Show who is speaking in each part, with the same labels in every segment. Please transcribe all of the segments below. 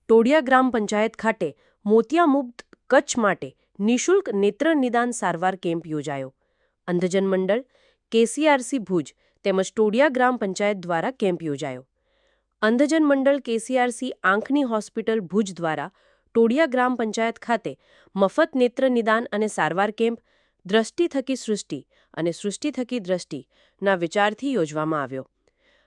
Speaker 1: ટોડિયા ગ્રામ પંચાયત ખાતે મોતિયામુક્ત કચ્છ માટે નિઃશુલ્ક નેત્ર નિદાન સારવાર કેમ્પ યોજાયો. અંધજન મંડળ, કેસીઆરસી ભુજ તેમજ ટોડિયા ગ્રામ પંચાયત દ્વારા કેમ્પ યોજાયો. અંધજન મંડળ કેસીઆરસી આંખની હોસ્પિટલ ભુજ દ્વારા ટોડિયા ગ્રામ પંચાયત ખાતે મફત નેત્ર નિદાન અને સારવાર કેમ્પ દ્રષ્ટિ થકી સૃષ્ટિ અને સૃષ્ટિ થકી દ્રષ્ટિના વિચારથી યોજવામાં આવ્યો.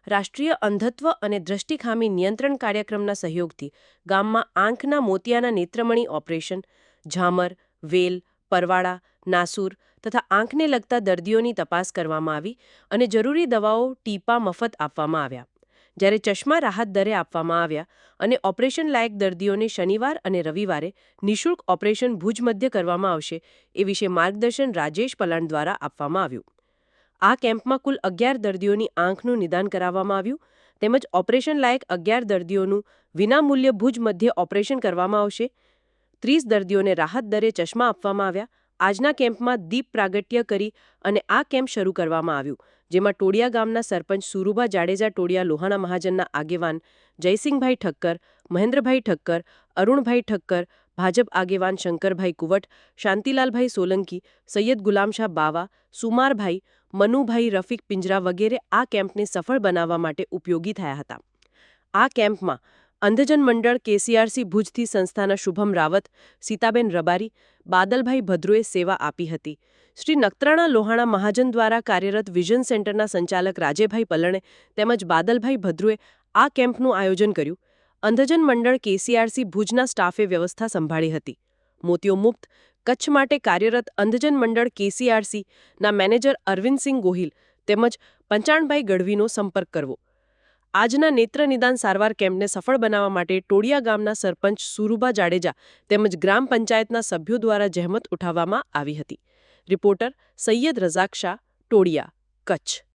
Speaker 1: રાષ્ટ્રીય અંધત્વ અને દ્રષ્ટિખામી નિયંત્રણ કાર્યક્રમના સહયોગથી ગામમાં આંખના મોતિયાના નેત્રમણી ઓપરેશન, ઝામર, વેલ, પરવાળા, નાસુર તથા આંખને લગતા દર્દીઓની તપાસ કરવામાં આવી અને જરૂરી દવાઓ ટીપા મફત આપવામાં આવ્યા. જ્યારે ચશ્મા રાહત દરે આપવામાં આવ્યા અને ઓપરેશન લાયક દર્દીઓને શનિવાર અને રવિવારે નિઃશુલ્ક ઓપરેશન ભુજ મધ્ય કરવામાં આવશે એ વિશે માર્ગદર્શન રાજેશ પલાણ દ્વારા આપવામાં આવ્યું. આ કેમ્પમાં કુલ 11 દર્દીઓની આંખનું નિદાન કરાવવામાં આવ્યું તેમજ ઓપરેશન લાયક 11 દર્દીઓનું વિનામૂલ્ય ભુજ મધ્ય ઓપરેશન કરવામાં આવશે. 30 દર્દીઓને રાહત દરે ચશ્મા આપવામાં આવ્યા. આજના કેમ્પમાં દીપ પ્રાગટ્ય કરી અને આ કેમ્પ શરૂ કરવામાં આવ્યું, જેમાં ટોડિયા ગામના સરપંચ સુરુભા જાડેજા, ટોડિયા લોહાણા મહાજનના આગેવાન જયસિંહભાઈ ઠક્કર, મહેન્દ્રભાઈ ઠક્કર, અરુણભાઈ ઠક્કર, ભાજપ આગેવાન શંકરભાઈ કુવટ, શાંતિલાલભાઈ સોલંકી, સૈયદ ગુલામશાહ બાવા, સુમારભાઈ, મનુભાઈ રફીક પિંજરા વગેરે આ કેમ્પને સફળ બનાવવા માટે ઉપયોગી થયા હતા. આ કેમ્પમાં અંધજન મંડળ કેસીઆરસી ભુજથી સંસ્થાના શુભમ રાવત, સીતાબેન રબારી, બાદલભાઈ ભદ્રોએ સેવા આપી હતી. શ્રી નખત્રાણા લોહાણા મહાજન દ્વારા કાર્યરત વિઝન સેન્ટરના સંચાલક રાજેભાઈ પલણે તેમજ બાદલભાઈ ભદ્રોએ આ કેમ્પનું આયોજન કર્યું. અંધજન મંડળ કેસીઆરસી ભુજના સ્ટાફે વ્યવસ્થા સંભાળી હતી. મોતિયો મુક્ત કચ્છ માટે કાર્યરત અંધજન મંડળ કેસીઆરસી ના મેનેજર અરવિંદસિંહ ગોહિલ તેમજ પંચાણભાઈ ગઢવીનો સંપર્ક કરવો. આજના નેત્ર નિદાન સારવાર કેમ્પને સફળ બનાવવા માટે ટોડિયા ગામના સરપંચ સુરુભા જાડેજા તેમજ ગ્રામ પંચાયતના સભ્યો દ્વારા જહેમત ઉઠાવવામાં આવી હતી. રિપોર્ટર સૈયદ રઝાક શાહ, ટોડિયા, કચ્છ.